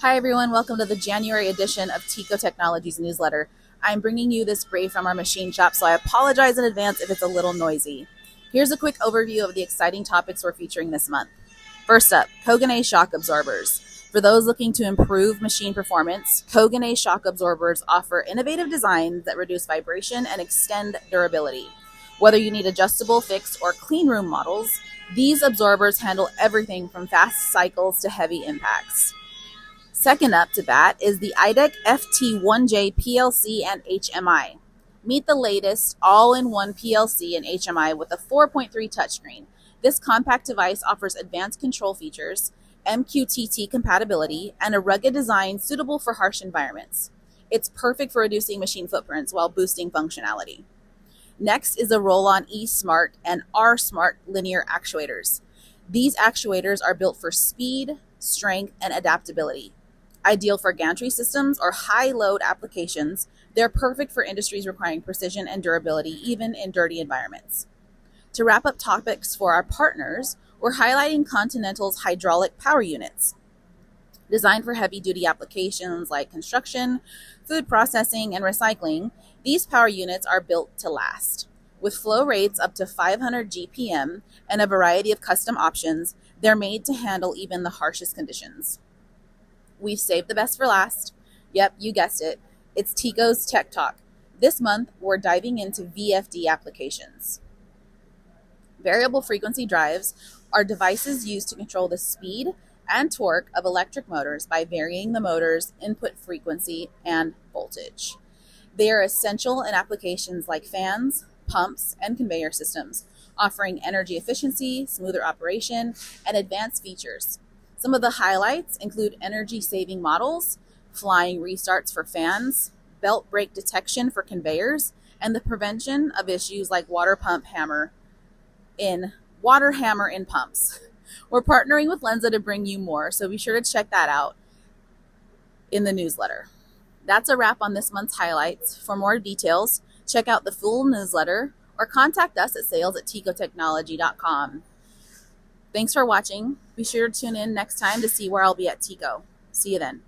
Hi everyone, welcome to the January edition of TECO Technology's newsletter. I'm bringing you this brief from our machine shop, so I apologize in advance if it's a little noisy. Here's a quick overview of the exciting topics we're featuring this month. First up, Koganei Shock Absorbers. For those looking to improve machine performance, Koganei Shock Absorbers offer innovative designs that reduce vibration and extend durability. Whether you need adjustable, fixed, or clean room models, these absorbers handle everything from fast cycles to heavy impacts. Second up to bat is the Idec FT1J PLC and HMI. Meet the latest all-in-one PLC and HMI with a 4.3 touchscreen. This compact device offers advanced control features, MQTT compatibility, and a rugged design suitable for harsh environments. It's perfect for reducing machine footprints while boosting functionality. Next is the RollOn E-Smart and R-Smart linear actuators. These actuators are built for speed, strength, and adaptability. Ideal for gantry systems or high-load applications, they're perfect for industries requiring precision and durability, even in dirty environments. To wrap up topics for our partners, we're highlighting Continental's hydraulic power units. Designed for heavy-duty applications like construction, food processing, and recycling, these power units are built to last. With flow rates up to 500 GPM and a variety of custom options, they're made to handle even the harshest conditions. We've saved the best for last. Yep, you guessed it. It's TECO's Tech Talk. This month, we're diving into VFD applications. Variable frequency drives are devices used to control the speed and torque of electric motors by varying the motor's input frequency and voltage. They are essential in applications like fans, pumps, and conveyor systems, offering energy efficiency, smoother operation, and advanced features. Some of the highlights include energy-saving models, flying restarts for fans, belt brake detection for conveyors, and the prevention of issues like water hammer in pumps. We're partnering with Lenza to bring you more, so be sure to check that out in the newsletter. That's a wrap on this month's highlights. For more details, check out the full newsletter or contact us at sales@tecotechnology.com. Thanks for watching. Be sure to tune in next time to see where I'll be at TECO. See you then.